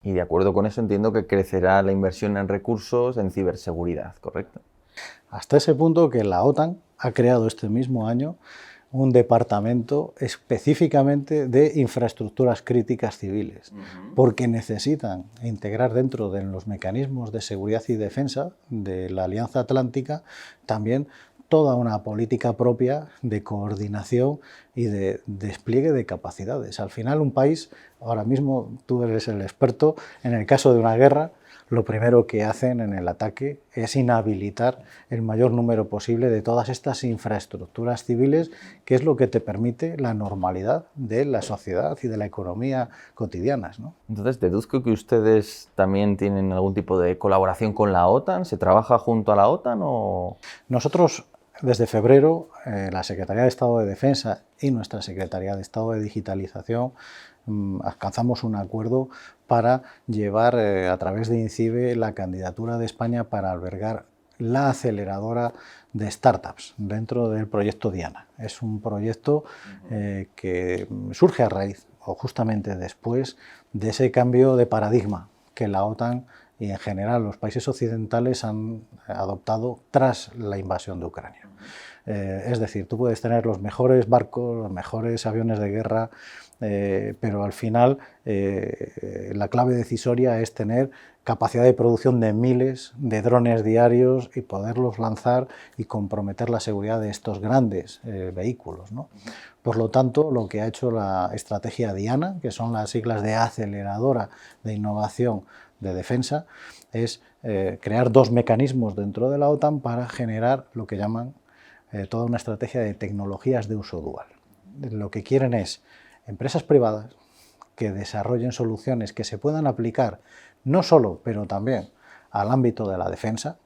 Y de acuerdo con eso entiendo que crecerá la inversión en recursos en ciberseguridad, ¿correcto? Hasta ese punto que la OTAN ha creado este mismo año un departamento específicamente de infraestructuras críticas civiles, porque necesitan integrar dentro de los mecanismos de seguridad y defensa de la Alianza Atlántica también toda una política propia de coordinación y de despliegue de capacidades. Al final, un país, ahora mismo tú eres el experto, en el caso de una guerra, lo primero que hacen en el ataque es inhabilitar el mayor número posible de todas estas infraestructuras civiles, que es lo que te permite la normalidad de la sociedad y de la economía cotidianas, ¿no? Entonces, deduzco que ustedes también tienen algún tipo de colaboración con la OTAN. ¿Se trabaja junto a la OTAN o...? Nosotros, desde febrero, la Secretaría de Estado de Defensa y nuestra Secretaría de Estado de Digitalización alcanzamos un acuerdo para llevar a través de INCIBE la candidatura de España para albergar la aceleradora de startups dentro del proyecto Diana. Es un proyecto que surge a raíz o justamente después de ese cambio de paradigma que la OTAN y en general los países occidentales han adoptado tras la invasión de Ucrania. Es decir, tú puedes tener los mejores barcos, los mejores aviones de guerra, pero al final la clave decisoria es tener capacidad de producción de miles de drones diarios y poderlos lanzar y comprometer la seguridad de estos grandes vehículos, ¿no? Por lo tanto, lo que ha hecho la estrategia Diana, que son las siglas de aceleradora de innovación de defensa, es crear dos mecanismos dentro de la OTAN para generar lo que llaman toda una estrategia de tecnologías de uso dual. Lo que quieren es empresas privadas que desarrollen soluciones que se puedan aplicar no solo, pero también al ámbito de la defensa,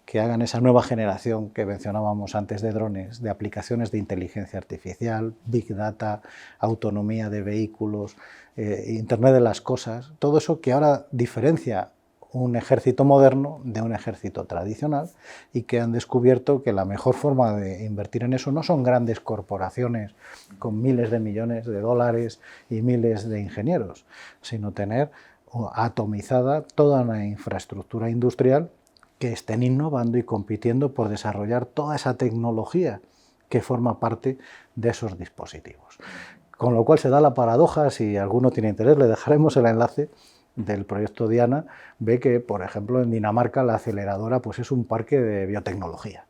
que hagan esa nueva generación que mencionábamos antes de drones, de aplicaciones de inteligencia artificial, big data, autonomía de vehículos, Internet de las cosas, todo eso que ahora diferencia un ejército moderno de un ejército tradicional y que han descubierto que la mejor forma de invertir en eso no son grandes corporaciones con miles de millones de dólares y miles de ingenieros, sino tener atomizada toda una infraestructura industrial que estén innovando y compitiendo por desarrollar toda esa tecnología que forma parte de esos dispositivos. Con lo cual se da la paradoja, si alguno tiene interés, le dejaremos el enlace del proyecto Diana, ve que, por ejemplo, en Dinamarca la aceleradora pues, es un parque de biotecnología,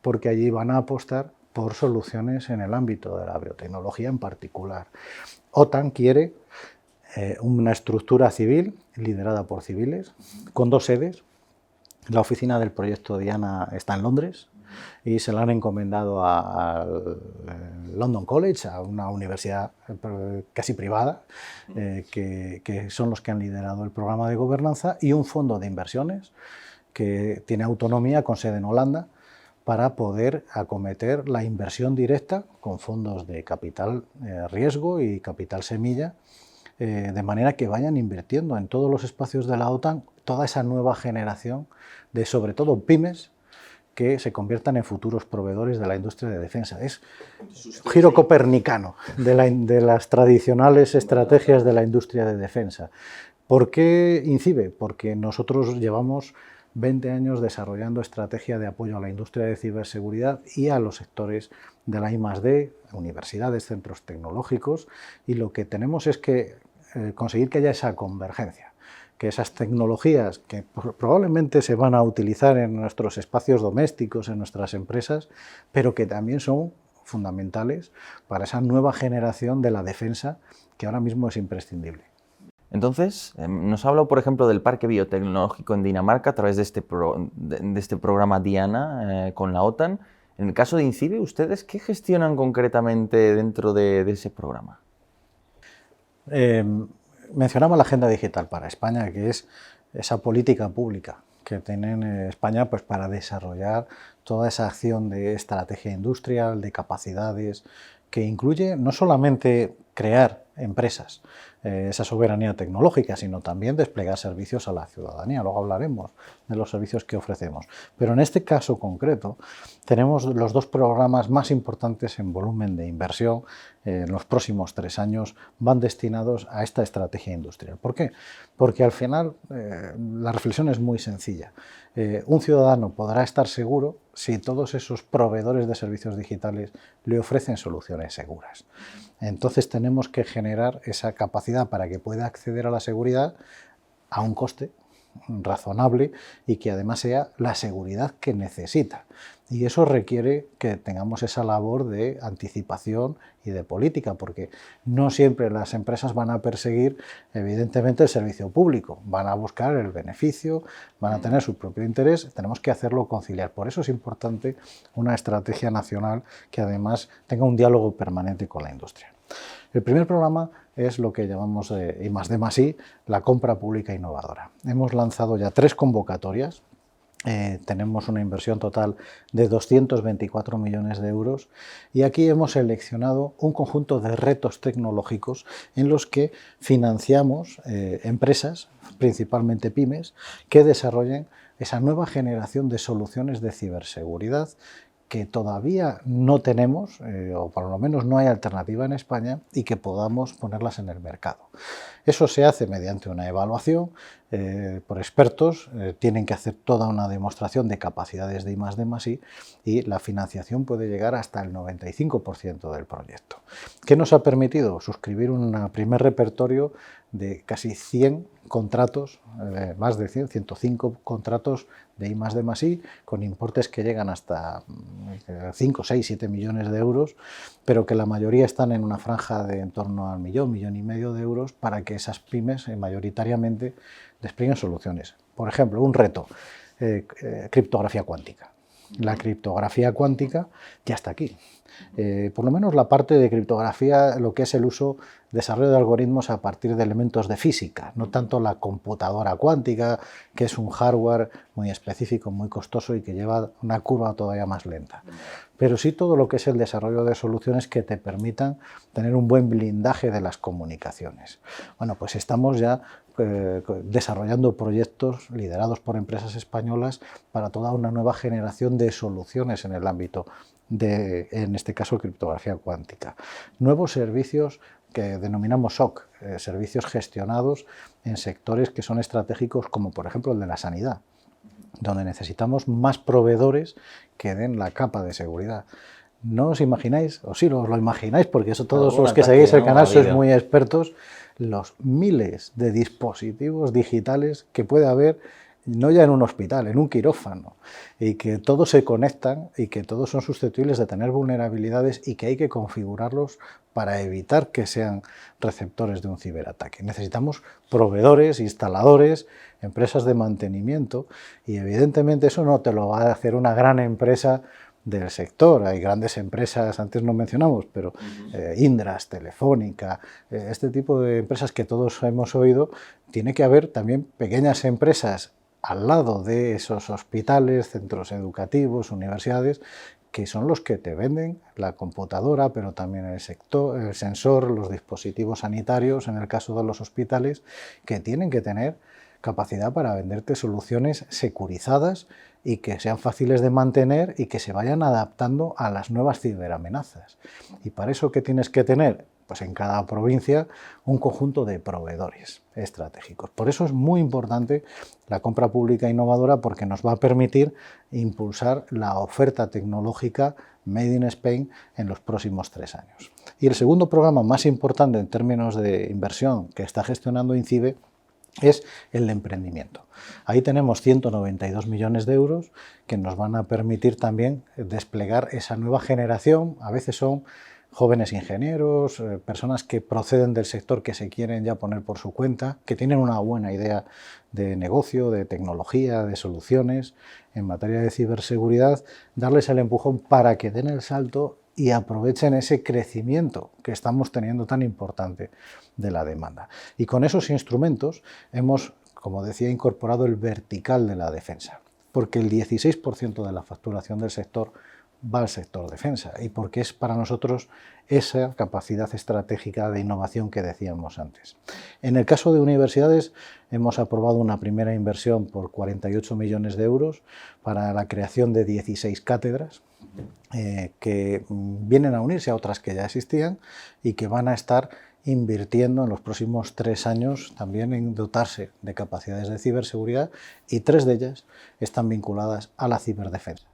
porque allí van a apostar por soluciones en el ámbito de la biotecnología en particular. OTAN quiere una estructura civil liderada por civiles, con dos sedes. La oficina del proyecto Diana está en Londres y se la han encomendado al London College, a una universidad casi privada, que son los que han liderado el programa de gobernanza, y un fondo de inversiones que tiene autonomía con sede en Holanda para poder acometer la inversión directa con fondos de capital riesgo y capital semilla, de manera que vayan invirtiendo en todos los espacios de la OTAN toda esa nueva generación de, sobre todo, pymes que se conviertan en futuros proveedores de la industria de defensa. Es un giro copernicano de las tradicionales estrategias de la industria de defensa. ¿Por qué INCIBE? Porque nosotros llevamos 20 años desarrollando estrategia de apoyo a la industria de ciberseguridad y a los sectores de la I+D, universidades, centros tecnológicos, y lo que tenemos es que conseguir que haya esa convergencia, que esas tecnologías que probablemente se van a utilizar en nuestros espacios domésticos, en nuestras empresas, pero que también son fundamentales para esa nueva generación de la defensa que ahora mismo es imprescindible. Entonces, nos ha hablado, por ejemplo, del parque biotecnológico en Dinamarca a través de este programa Diana con la OTAN. En el caso de INCIBE, ¿ustedes qué gestionan concretamente dentro de ese programa? Mencionamos la Agenda Digital para España, que es esa política pública que tiene España pues, para desarrollar toda esa acción de estrategia industrial, de capacidades, que incluye no solamente crear empresas, esa soberanía tecnológica, sino también desplegar servicios a la ciudadanía. Luego hablaremos de los servicios que ofrecemos. Pero en este caso concreto tenemos los dos programas más importantes en volumen de inversión en los próximos 3 años van destinados a esta estrategia industrial. ¿Por qué? Porque al final la reflexión es muy sencilla. Un ciudadano podrá estar seguro si todos esos proveedores de servicios digitales le ofrecen soluciones seguras. Entonces tenemos que generar esa capacidad para que pueda acceder a la seguridad a un coste razonable y que además sea la seguridad que necesita. Y eso requiere que tengamos esa labor de anticipación y de política, porque no siempre las empresas van a perseguir, evidentemente, el servicio público, van a buscar el beneficio, van a tener su propio interés, tenemos que hacerlo conciliar. Por eso es importante una estrategia nacional que además tenga un diálogo permanente con la industria. El primer programa es lo que llamamos I+D+I, la compra pública innovadora. Hemos lanzado ya 3 convocatorias. Tenemos una inversión total de 224 millones de euros y aquí hemos seleccionado un conjunto de retos tecnológicos en los que financiamos empresas, principalmente pymes, que desarrollen esa nueva generación de soluciones de ciberseguridad que todavía no tenemos, o por lo menos no hay alternativa en España, y que podamos ponerlas en el mercado. Eso se hace mediante una evaluación por expertos, tienen que hacer toda una demostración de capacidades de I+D+I y la financiación puede llegar hasta el 95% del proyecto. ¿Qué nos ha permitido? Suscribir un primer repertorio de casi 100 contratos, más de 100, 105 contratos de I+D+I, con importes que llegan hasta 5, 6, 7 millones de euros, pero que la mayoría están en una franja de en torno al millón y medio de euros para que esas pymes mayoritariamente desplieguen soluciones. Por ejemplo, un reto, criptografía cuántica. La criptografía cuántica ya está aquí. Por lo menos la parte de criptografía, lo que es el uso, desarrollo de algoritmos a partir de elementos de física, no tanto la computadora cuántica, que es un hardware muy específico, muy costoso y que lleva una curva todavía más lenta. Pero sí todo lo que es el desarrollo de soluciones que te permitan tener un buen blindaje de las comunicaciones. Bueno, pues estamos ya desarrollando proyectos liderados por empresas españolas para toda una nueva generación de soluciones en el ámbito de, en este caso, criptografía cuántica. Nuevos servicios que denominamos SOC, servicios gestionados en sectores que son estratégicos, como por ejemplo el de la sanidad, donde necesitamos más proveedores que den la capa de seguridad. No os imagináis, o sí os lo imagináis, porque eso todos los que seguís el canal sois muy expertos, los miles de dispositivos digitales que puede haber, no ya en un hospital, en un quirófano, y que todos se conectan y que todos son susceptibles de tener vulnerabilidades y que hay que configurarlos para evitar que sean receptores de un ciberataque. Necesitamos proveedores, instaladores, empresas de mantenimiento y evidentemente eso no te lo va a hacer una gran empresa del sector. Hay grandes empresas, antes no mencionamos, pero Indras, Telefónica, este tipo de empresas que todos hemos oído. Tiene que haber también pequeñas empresas al lado de esos hospitales, centros educativos, universidades, que son los que te venden la computadora, pero también el sensor, los dispositivos sanitarios, en el caso de los hospitales, que tienen que tener capacidad para venderte soluciones securizadas y que sean fáciles de mantener y que se vayan adaptando a las nuevas ciberamenazas. ¿Y para eso qué tienes que tener? Pues en cada provincia un conjunto de proveedores estratégicos. Por eso es muy importante la compra pública innovadora, porque nos va a permitir impulsar la oferta tecnológica Made in Spain en los próximos 3 años. Y el segundo programa más importante en términos de inversión que está gestionando INCIBE es el de emprendimiento. Ahí tenemos 192 millones de euros que nos van a permitir también desplegar esa nueva generación. A veces son jóvenes ingenieros, personas que proceden del sector, que se quieren ya poner por su cuenta, que tienen una buena idea de negocio, de tecnología, de soluciones en materia de ciberseguridad, darles el empujón para que den el salto y aprovechen ese crecimiento que estamos teniendo tan importante de la demanda. Y con esos instrumentos hemos, como decía, incorporado el vertical de la defensa, porque el 16% de la facturación del sector va al sector defensa y porque es para nosotros esa capacidad estratégica de innovación que decíamos antes. En el caso de universidades, hemos aprobado una primera inversión por 48 millones de euros para la creación de 16 cátedras que vienen a unirse a otras que ya existían y que van a estar invirtiendo en los próximos 3 años también en dotarse de capacidades de ciberseguridad, y 3 de ellas están vinculadas a la ciberdefensa.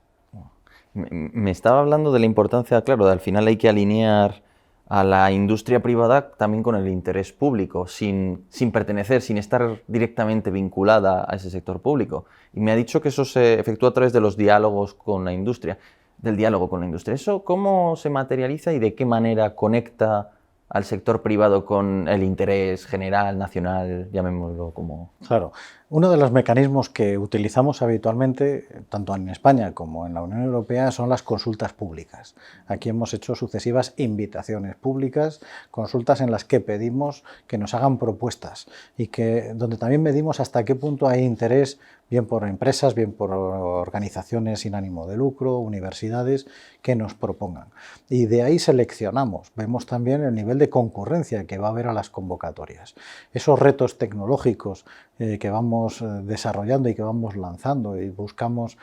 Me estaba hablando de la importancia, claro, de al final hay que alinear a la industria privada también con el interés público, sin pertenecer, sin estar directamente vinculada a ese sector público. Y me ha dicho que eso se efectúa a través de los diálogos con la industria, del diálogo con la industria. ¿Eso cómo se materializa y de qué manera conecta al sector privado con el interés general, nacional, llamémoslo como... Claro, uno de los mecanismos que utilizamos habitualmente, tanto en España como en la Unión Europea, son las consultas públicas. Aquí hemos hecho sucesivas invitaciones públicas, consultas en las que pedimos que nos hagan propuestas y donde también medimos hasta qué punto hay interés, bien por empresas, bien por organizaciones sin ánimo de lucro, universidades, que nos propongan. Y de ahí seleccionamos, vemos también el nivel de concurrencia que va a haber a las convocatorias. Esos retos tecnológicos que vamos desarrollando y que vamos lanzando, y buscamos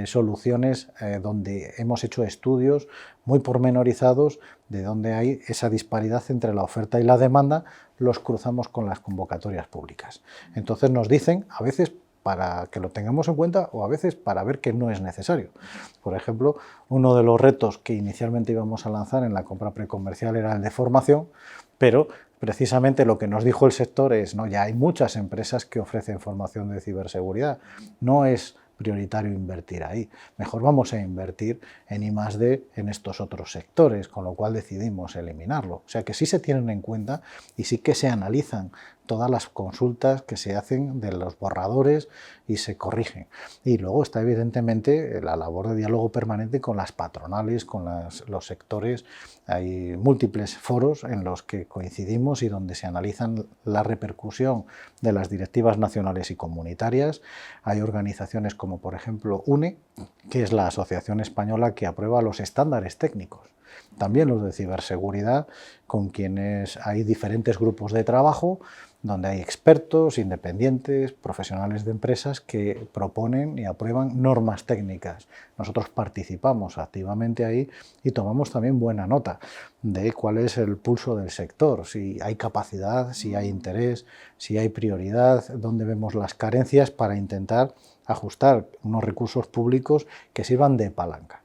soluciones donde hemos hecho estudios muy pormenorizados de donde hay esa disparidad entre la oferta y la demanda, los cruzamos con las convocatorias públicas. Entonces nos dicen, a veces para que lo tengamos en cuenta o a veces para ver que no es necesario. Por ejemplo, uno de los retos que inicialmente íbamos a lanzar en la compra precomercial era el de formación, pero precisamente lo que nos dijo el sector es, no, ya hay muchas empresas que ofrecen formación de ciberseguridad, no es prioritario invertir ahí, mejor vamos a invertir en I+D en estos otros sectores, con lo cual decidimos eliminarlo. O sea que sí se tienen en cuenta y sí que se analizan todas las consultas que se hacen de los borradores y se corrigen. Y luego está evidentemente la labor de diálogo permanente con las patronales, con los sectores. Hay múltiples foros en los que coincidimos y donde se analizan la repercusión de las directivas nacionales y comunitarias. Hay organizaciones como por ejemplo UNE, que es la asociación española que aprueba los estándares técnicos. También los de ciberseguridad, con quienes hay diferentes grupos de trabajo, donde hay expertos, independientes, profesionales de empresas que proponen y aprueban normas técnicas. Nosotros participamos activamente ahí y tomamos también buena nota de cuál es el pulso del sector, si hay capacidad, si hay interés, si hay prioridad, dónde vemos las carencias para intentar ajustar unos recursos públicos que sirvan de palanca.